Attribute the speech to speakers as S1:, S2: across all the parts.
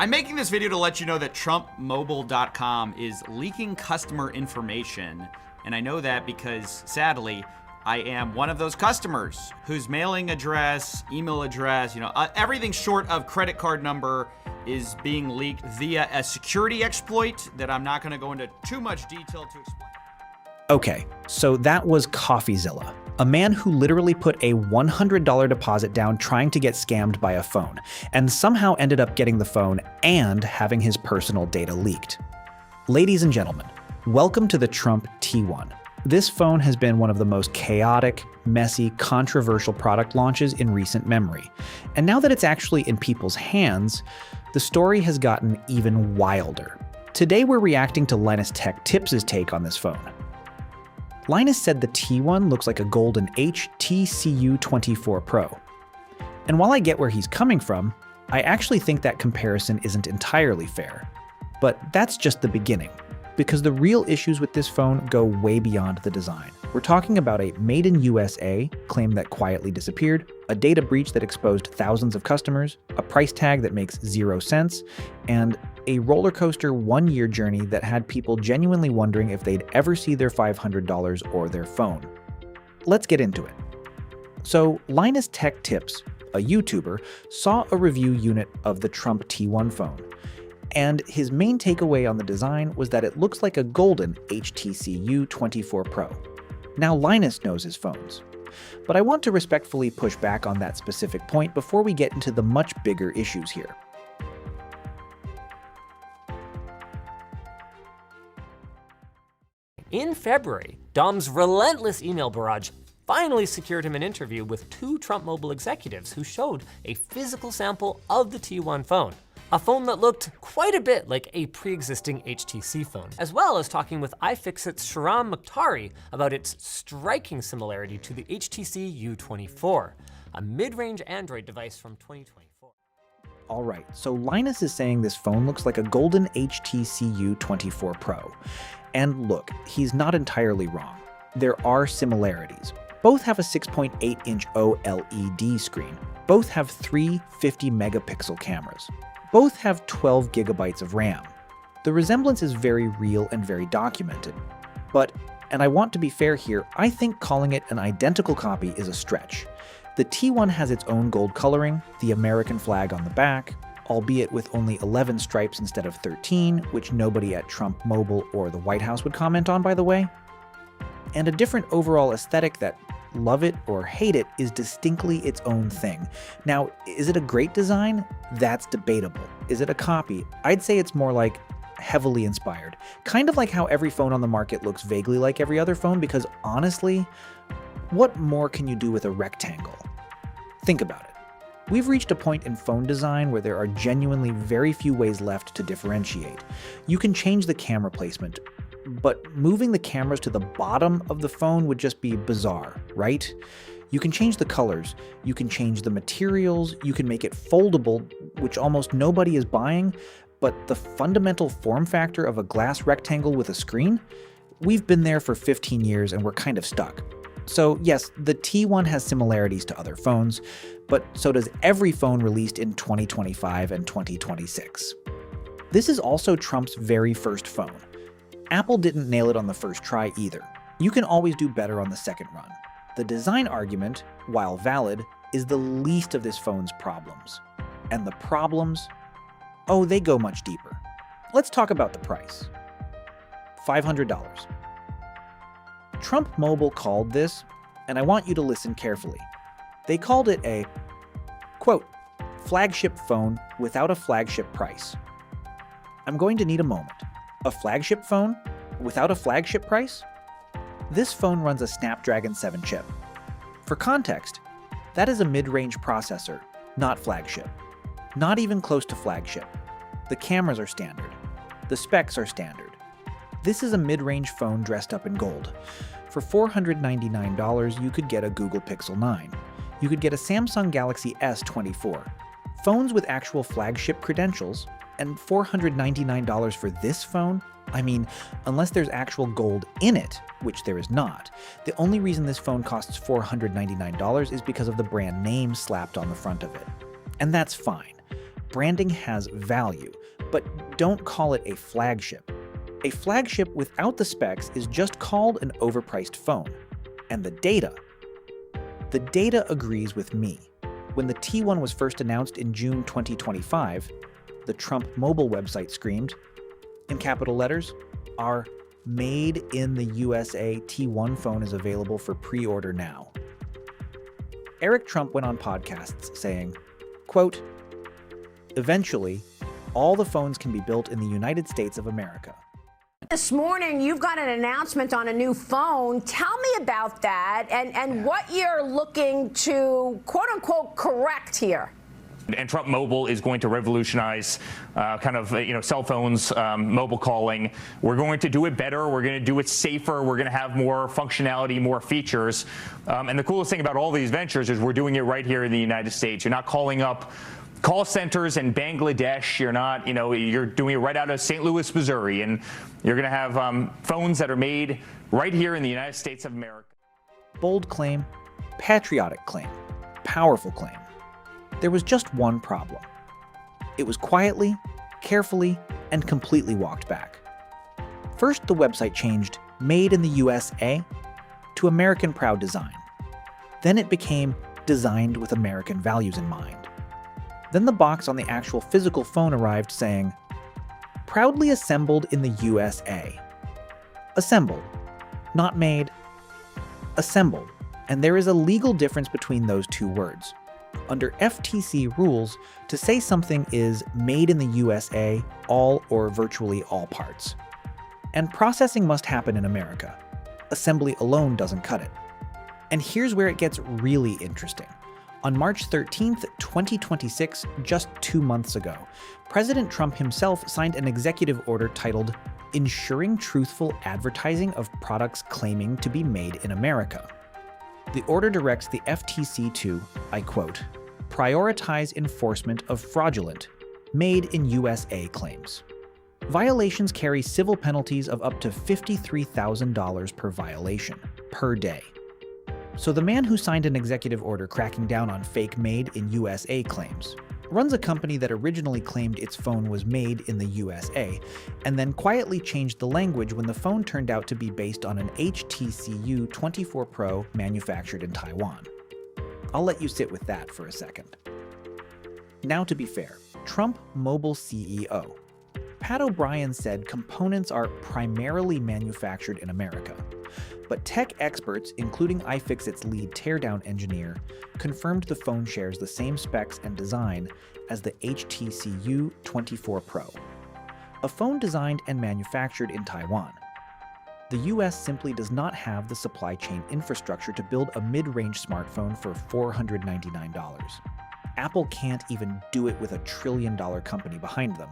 S1: I'm making this video to let you know that TrumpMobile.com is leaking customer information. And I know that because, sadly, I am one of those customers whose mailing address, email address, everything short of credit card number is being leaked via a security exploit that I'm not going to go into too much detail to explain.
S2: Okay, so that was CoffeeZilla, a man who literally put a $100 deposit down trying to get scammed by a phone, and somehow ended up getting the phone and having his personal data leaked. Ladies and gentlemen, welcome to the Trump T1. This phone has been one of the most chaotic, messy, controversial product launches in recent memory. And now that it's actually in people's hands, the story has gotten even wilder. Today we're reacting to Linus Tech Tips' take on this phone. Linus said the T1 looks like a golden HTC U24 Pro. And while I get where he's coming from, I actually think that comparison isn't entirely fair. But that's just the beginning, because the real issues with this phone go way beyond the design. We're talking about a made in USA claim that quietly disappeared, a data breach that exposed thousands of customers, a price tag that makes 0 sense, and a roller coaster 1-year journey that had people genuinely wondering if they'd ever see their $500 or their phone. Let's get into it. So, Linus Tech Tips, a YouTuber, saw a review unit of the Trump T1 phone. And his main takeaway on the design was that it looks like a golden HTC U24 Pro. Now Linus knows his phones. But I want to respectfully push back on that specific point before we get into the much bigger issues here.
S3: In February, Dom's relentless email barrage finally secured him an interview with 2 Trump Mobile executives who showed a physical sample of the T1 phone. A phone that looked quite a bit like a pre-existing HTC phone, as well as talking with iFixit's Shahram Mukhtari about its striking similarity to the HTC U24, a mid-range Android device from 2024.
S2: Alright, so Linus is saying this phone looks like a golden HTC U24 Pro. And look, he's not entirely wrong. There are similarities. Both have a 6.8-inch OLED screen. Both have 3 50-megapixel cameras. Both have 12 gigabytes of RAM. The resemblance is very real and very documented. But, and I want to be fair here, I think calling it an identical copy is a stretch. The T1 has its own gold coloring, the American flag on the back, albeit with only 11 stripes instead of 13, which nobody at Trump Mobile or the White House would comment on, by the way. And a different overall aesthetic that, love it or hate it, is distinctly its own thing. Now, is it a great design? That's debatable. Is it a copy? I'd say it's more like heavily inspired. Kind of like how every phone on the market looks vaguely like every other phone, because honestly, what more can you do with a rectangle? Think about it. We've reached a point in phone design where there are genuinely very few ways left to differentiate. You can change the camera placement, but moving the cameras to the bottom of the phone would just be bizarre, right? You can change the colors, you can change the materials, you can make it foldable, which almost nobody is buying, but the fundamental form factor of a glass rectangle with a screen? We've been there for 15 years and we're kind of stuck. So yes, the T1 has similarities to other phones, but so does every phone released in 2025 and 2026. This is also Trump's very first phone. Apple didn't nail it on the first try either. You can always do better on the second run. The design argument, while valid, is the least of this phone's problems. And the problems? Oh, they go much deeper. Let's talk about the price. $500. Trump Mobile called this, and I want you to listen carefully. They called it a, quote, flagship phone without a flagship price. I'm going to need a moment. A flagship phone without a flagship price? This phone runs a Snapdragon 7 chip. For context, that is a mid-range processor, not flagship. Not even close to flagship. The cameras are standard. The specs are standard. This is a mid-range phone dressed up in gold. For $499, you could get a Google Pixel 9. You could get a Samsung Galaxy S24. Phones with actual flagship credentials, and $499 for this phone? I mean, unless there's actual gold in it, which there is not. The only reason this phone costs $499 is because of the brand name slapped on the front of it. And that's fine. branding has value, but don't call it a flagship. A flagship without the specs is just called an overpriced phone. And the data agrees with me. When the T1 was first announced in June 2025, the Trump Mobile website screamed, in capital letters, our Made in the USA T1 phone is available for pre-order now. Eric Trump went on podcasts saying, quote, eventually, all the phones can be built in the United States of America.
S4: This morning, you've got an announcement on a new phone. Tell me about that and what you're looking to, quote unquote, correct here.
S5: And Trump Mobile is going to revolutionize cell phones, mobile calling. We're going to do it better. We're going to do it safer. We're going to have more functionality, more features. And the coolest thing about all these ventures is we're doing it right here in the United States. You're not calling up call centers in Bangladesh. You're doing it right out of St. Louis, Missouri. And you're going to have phones that are made right here in the United States of America.
S2: Bold claim, patriotic claim, powerful claim. There was just one problem. It was quietly, carefully, and completely walked back. First, the website changed Made in the USA to American Proud Design. Then it became designed with American values in mind. Then the box on the actual physical phone arrived saying, proudly assembled in the USA. Assembled, not made. Assembled, and there is a legal difference between those two words. Under FTC rules, to say something is made in the USA, all or virtually all parts. And processing must happen in America. Assembly alone doesn't cut it. And here's where it gets really interesting. On March 13th, 2026, just 2 months ago, President Trump himself signed an executive order titled Ensuring Truthful Advertising of Products Claiming to be Made in America. The order directs the FTC to, I quote, prioritize enforcement of fraudulent, made in USA claims. Violations carry civil penalties of up to $53,000 per violation, per day. So the man who signed an executive order cracking down on fake made in USA claims runs a company that originally claimed its phone was made in the USA, and then quietly changed the language when the phone turned out to be based on an HTC 24 Pro manufactured in Taiwan. I'll let you sit with that for a second. Now, to be fair, Trump Mobile CEO Pat O'Brien said components are primarily manufactured in America. But tech experts, including iFixit's lead teardown engineer, confirmed the phone shares the same specs and design as the HTC 24 Pro, a phone designed and manufactured in Taiwan. The US simply does not have the supply chain infrastructure to build a mid-range smartphone for $499. Apple can't even do it with a $1 trillion company behind them.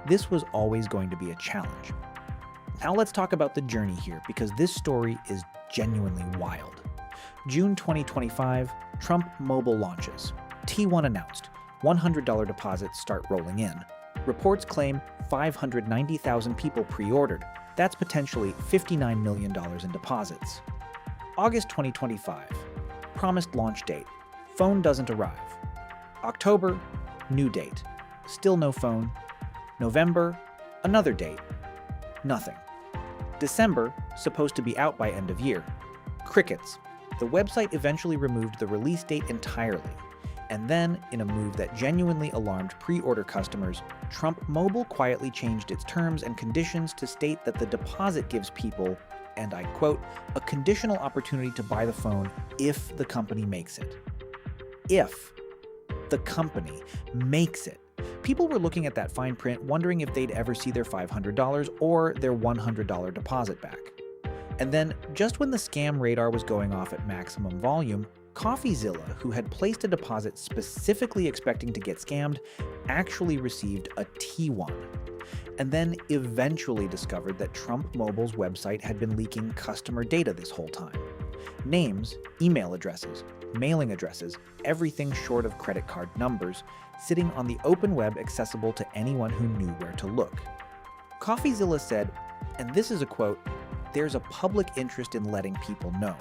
S2: This was always going to be a challenge. Now let's talk about the journey here, because this story is genuinely wild. June 2025, Trump Mobile launches. T1 announced. $100 deposits start rolling in. Reports claim 590,000 people pre-ordered. That's potentially $59 million in deposits. August 2025, promised launch date. Phone doesn't arrive. October, new date. Still no phone. November, another date. Nothing. December, supposed to be out by end of year. Crickets. The website eventually removed the release date entirely. And then, in a move that genuinely alarmed pre-order customers, Trump Mobile quietly changed its terms and conditions to state that the deposit gives people, and I quote, a conditional opportunity to buy the phone if the company makes it. If the company makes it. People were looking at that fine print, wondering if they'd ever see their $500 or their $100 deposit back. And then, just when the scam radar was going off at maximum volume, CoffeeZilla, who had placed a deposit specifically expecting to get scammed, actually received a T1, and then eventually discovered that Trump Mobile's website had been leaking customer data this whole time. Names, email addresses, mailing addresses, everything short of credit card numbers, sitting on the open web accessible to anyone who knew where to look. CoffeeZilla said, and this is a quote, "There's a public interest in letting people know.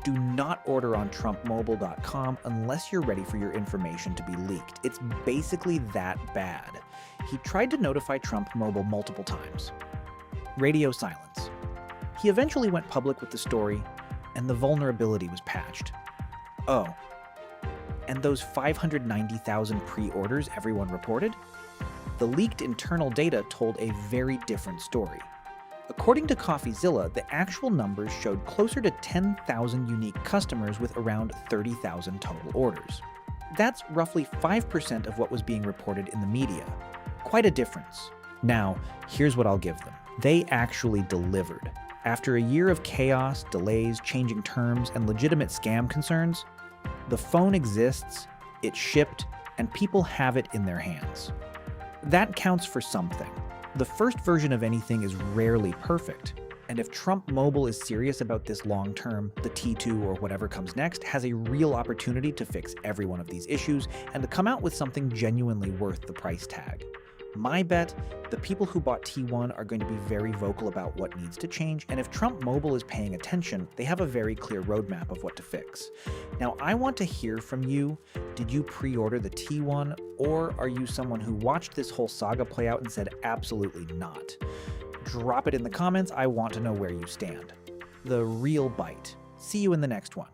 S2: Do not order on trumpmobile.com unless you're ready for your information to be leaked. It's basically that bad. He tried to notify Trump Mobile multiple times. Radio silence. He eventually went public with the story, and the vulnerability was patched. Oh, and those 590,000 pre-orders everyone reported? The leaked internal data told a very different story. According to CoffeeZilla, the actual numbers showed closer to 10,000 unique customers with around 30,000 total orders. That's roughly 5% of what was being reported in the media. Quite a difference. Now, here's what I'll give them. They actually delivered. After a year of chaos, delays, changing terms, and legitimate scam concerns, the phone exists, it's shipped, and people have it in their hands. That counts for something. The first version of anything is rarely perfect, and if Trump Mobile is serious about this long term, the T2 or whatever comes next has a real opportunity to fix every one of these issues and to come out with something genuinely worth the price tag. My bet, the people who bought T1 are going to be very vocal about what needs to change, and if Trump Mobile is paying attention, they have a very clear roadmap of what to fix. Now, I want to hear from you. Did you pre-order the T1, or are you someone who watched this whole saga play out and said absolutely not? Drop it in the comments. I want to know where you stand. The real bite. See you in the next one.